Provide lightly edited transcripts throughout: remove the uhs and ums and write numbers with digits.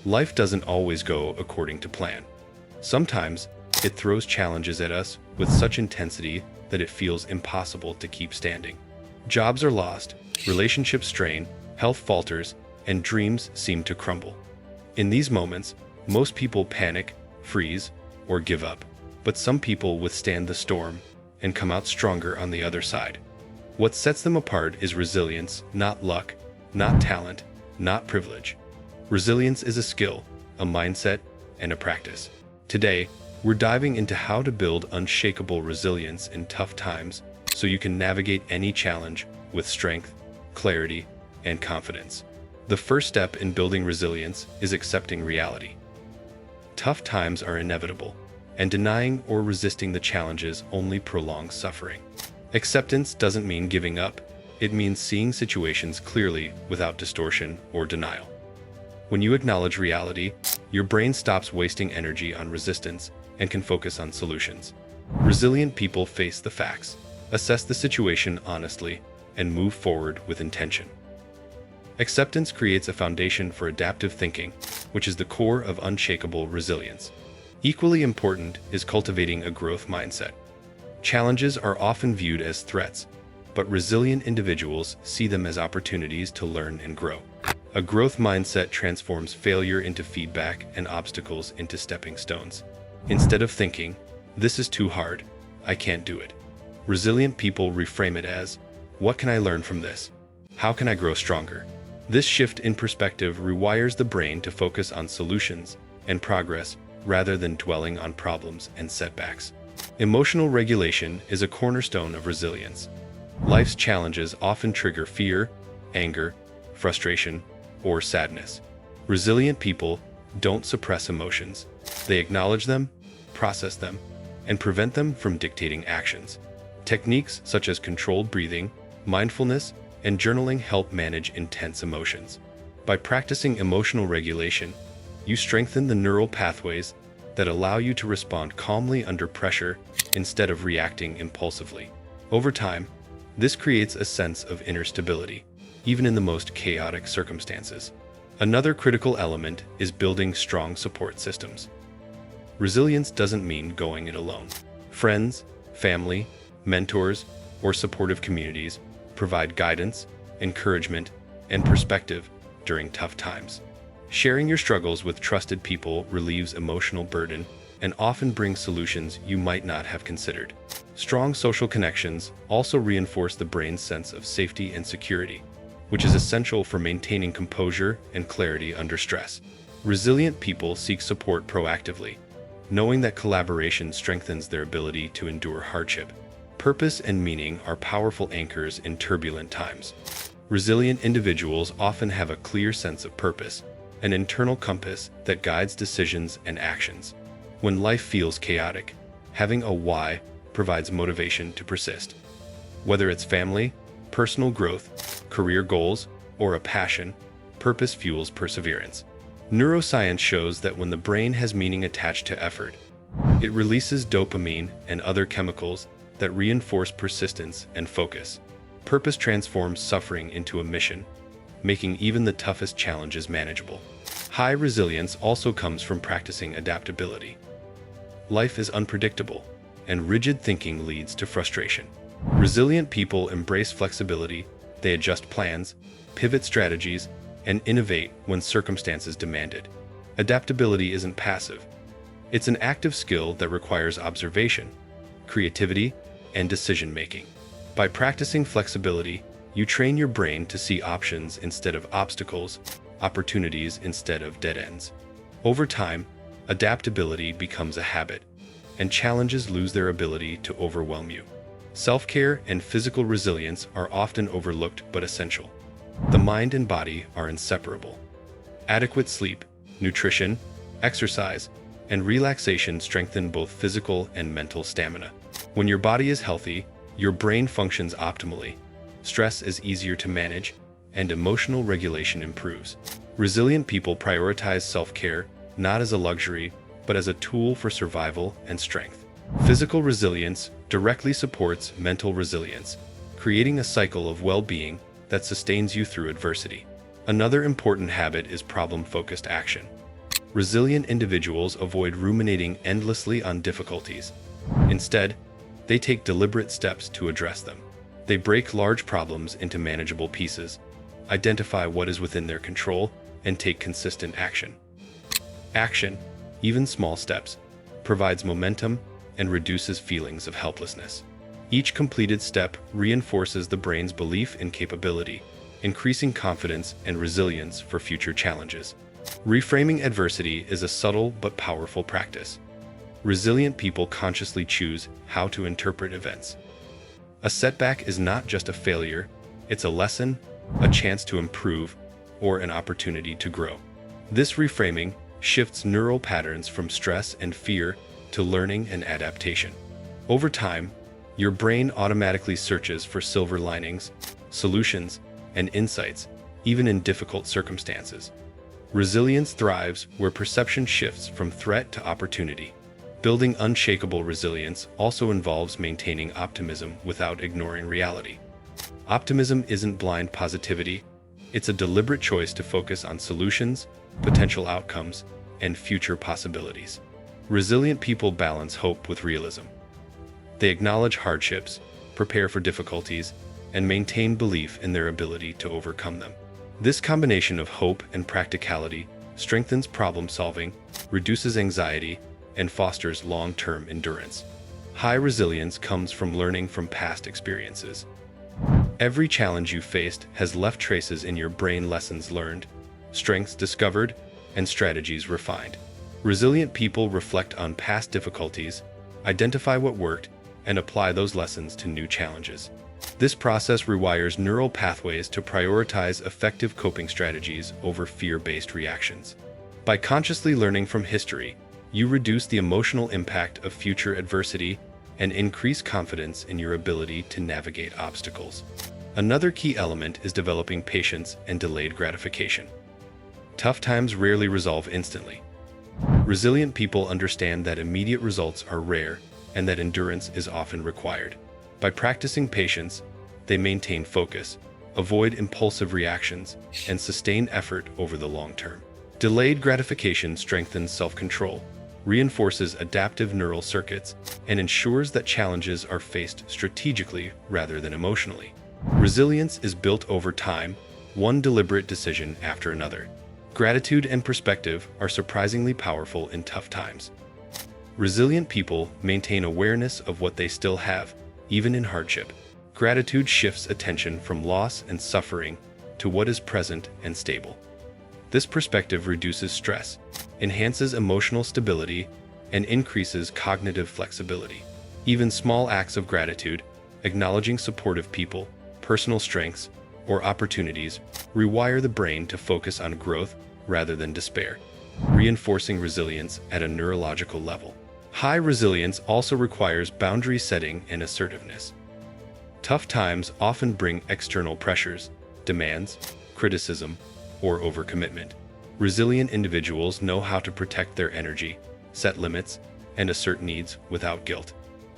Life doesn't always go according to plan. Sometimes, it throws challenges at us with such intensity that it feels impossible to keep standing. Jobs are lost, relationships strain, health falters, and dreams seem to crumble. In these moments, most people panic, freeze, or give up. But some people withstand the storm and come out stronger on the other side. What sets them apart is resilience, not luck, not talent, not privilege. Resilience is a skill, a mindset, and a practice. Today, we're diving into how to build unshakable resilience in tough times so you can navigate any challenge with strength, clarity, and confidence. The first step in building resilience is accepting reality. Tough times are inevitable, and denying or resisting the challenges only prolongs suffering. Acceptance doesn't mean giving up. It means seeing situations clearly without distortion or denial. When you acknowledge reality, your brain stops wasting energy on resistance and can focus on solutions. Resilient people face the facts, assess the situation honestly, and move forward with intention. Acceptance creates a foundation for adaptive thinking, which is the core of unshakable resilience. Equally important is cultivating a growth mindset. Challenges are often viewed as threats, but resilient individuals see them as opportunities to learn and grow. A growth mindset transforms failure into feedback and obstacles into stepping stones. Instead of thinking, "This is too hard, I can't do it," resilient people reframe it as, "What can I learn from this? How can I grow stronger?" This shift in perspective rewires the brain to focus on solutions and progress rather than dwelling on problems and setbacks. Emotional regulation is a cornerstone of resilience. Life's challenges often trigger fear, anger, frustration, or sadness. Resilient people don't suppress emotions. They acknowledge them, process them, and prevent them from dictating actions. Techniques such as controlled breathing, mindfulness, and journaling help manage intense emotions. By practicing emotional regulation, you strengthen the neural pathways that allow you to respond calmly under pressure instead of reacting impulsively. Over time, this creates a sense of inner stability, even in the most chaotic circumstances. Another critical element is building strong support systems. Resilience doesn't mean going it alone. Friends, family, mentors, or supportive communities provide guidance, encouragement, and perspective during tough times. Sharing your struggles with trusted people relieves emotional burden and often brings solutions you might not have considered. Strong social connections also reinforce the brain's sense of safety and security, which is essential for maintaining composure and clarity under stress. Resilient people seek support proactively, knowing that collaboration strengthens their ability to endure hardship. Purpose and meaning are powerful anchors in turbulent times. Resilient individuals often have a clear sense of purpose, an internal compass that guides decisions and actions. When life feels chaotic, having a why provides motivation to persist. Whether it's family, personal growth, career goals, or a passion, purpose fuels perseverance. Neuroscience shows that when the brain has meaning attached to effort, it releases dopamine and other chemicals that reinforce persistence and focus. Purpose transforms suffering into a mission, making even the toughest challenges manageable. High resilience also comes from practicing adaptability. Life is unpredictable, and rigid thinking leads to frustration. Resilient people embrace flexibility, they adjust plans, pivot strategies, and innovate when circumstances demand it. Adaptability isn't passive. It's an active skill that requires observation, creativity, and decision-making. By practicing flexibility, you train your brain to see options instead of obstacles, opportunities instead of dead ends. Over time, adaptability becomes a habit, and challenges lose their ability to overwhelm you. Self-care and physical resilience are often overlooked but essential. The mind and body are inseparable. Adequate sleep, nutrition, exercise, and relaxation strengthen both physical and mental stamina. When your body is healthy, your brain functions optimally, stress is easier to manage, and emotional regulation improves. Resilient people prioritize self-care not as a luxury, but as a tool for survival and strength. Physical resilience directly supports mental resilience, creating a cycle of well-being that sustains you through adversity. Another important habit is problem-focused action. Resilient individuals avoid ruminating endlessly on difficulties. Instead, they take deliberate steps to address them. They break large problems into manageable pieces, identify what is within their control, and take consistent action. Action, even small steps, provides momentum and reduces feelings of helplessness. Each completed step reinforces the brain's belief in capability, increasing confidence and resilience for future challenges. Reframing adversity is a subtle but powerful practice. Resilient people consciously choose how to interpret events. A setback is not just a failure, it's a lesson, a chance to improve, or an opportunity to grow. This reframing shifts neural patterns from stress and fear to learning and adaptation. Over time, your brain automatically searches for silver linings, solutions, and insights, even in difficult circumstances. Resilience thrives where perception shifts from threat to opportunity. Building unshakable resilience also involves maintaining optimism without ignoring reality. Optimism isn't blind positivity, it's a deliberate choice to focus on solutions, potential outcomes, and future possibilities. Resilient people balance hope with realism. They acknowledge hardships, prepare for difficulties, and maintain belief in their ability to overcome them. This combination of hope and practicality strengthens problem solving, reduces anxiety, and fosters long-term endurance. High resilience comes from learning from past experiences. Every challenge you faced has left traces in your brain: lessons learned, strengths discovered, and strategies refined. Resilient people reflect on past difficulties, identify what worked, and apply those lessons to new challenges. This process rewires neural pathways to prioritize effective coping strategies over fear-based reactions. By consciously learning from history, you reduce the emotional impact of future adversity and increase confidence in your ability to navigate obstacles. Another key element is developing patience and delayed gratification. Tough times rarely resolve instantly. Resilient people understand that immediate results are rare and that endurance is often required. By practicing patience, they maintain focus, avoid impulsive reactions, and sustain effort over the long term. Delayed gratification strengthens self-control, reinforces adaptive neural circuits, and ensures that challenges are faced strategically rather than emotionally. Resilience is built over time, one deliberate decision after another. Gratitude and perspective are surprisingly powerful in tough times. Resilient people maintain awareness of what they still have, even in hardship. Gratitude shifts attention from loss and suffering to what is present and stable. This perspective reduces stress, enhances emotional stability, and increases cognitive flexibility. Even small acts of gratitude, acknowledging supportive people, personal strengths, or opportunities, rewire the brain to focus on growth rather than despair, reinforcing resilience at a neurological level. High resilience also requires boundary setting and assertiveness. Tough times often bring external pressures, demands, criticism, or overcommitment. Resilient individuals know how to protect their energy, set limits, and assert needs without guilt.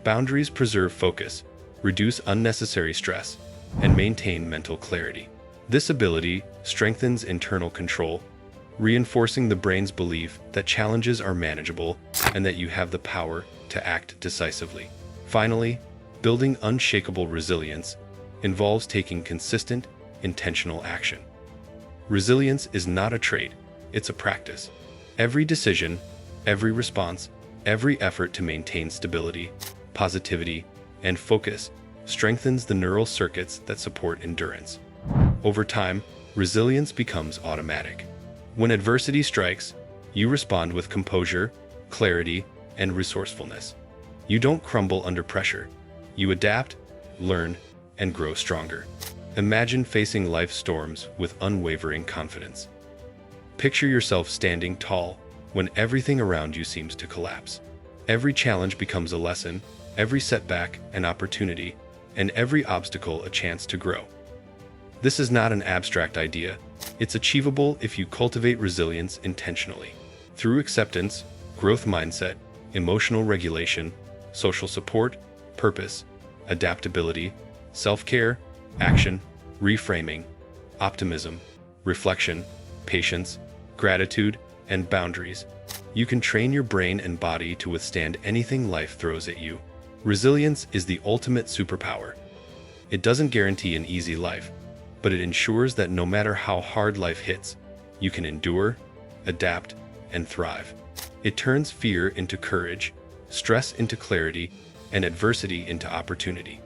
Boundaries preserve focus, reduce unnecessary stress, and maintain mental clarity. This ability strengthens internal control, reinforcing the brain's belief that challenges are manageable and that you have the power to act decisively. Finally, building unshakable resilience involves taking consistent, intentional action. Resilience is not a trait, it's a practice. Every decision, every response, every effort to maintain stability, positivity, and focus strengthens the neural circuits that support endurance. Over time, resilience becomes automatic. When adversity strikes, you respond with composure, clarity, and resourcefulness. You don't crumble under pressure. You adapt, learn, and grow stronger. Imagine facing life's storms with unwavering confidence. Picture yourself standing tall when everything around you seems to collapse. Every challenge becomes a lesson, every setback an opportunity, and every obstacle a chance to grow. This is not an abstract idea. It's achievable if you cultivate resilience intentionally. Through acceptance, growth mindset, emotional regulation, social support, purpose, adaptability, self-care, action, reframing, optimism, reflection, patience, gratitude, and boundaries, you can train your brain and body to withstand anything life throws at you. Resilience is the ultimate superpower. It doesn't guarantee an easy life, but it ensures that no matter how hard life hits, you can endure, adapt, and thrive. It turns fear into courage, stress into clarity, and adversity into opportunity.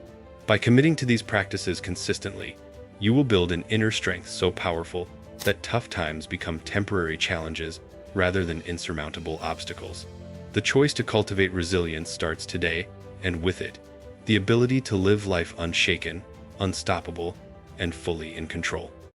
By committing to these practices consistently, you will build an inner strength so powerful that tough times become temporary challenges rather than insurmountable obstacles. The choice to cultivate resilience starts today, and with it, the ability to live life unshaken, unstoppable, and fully in control.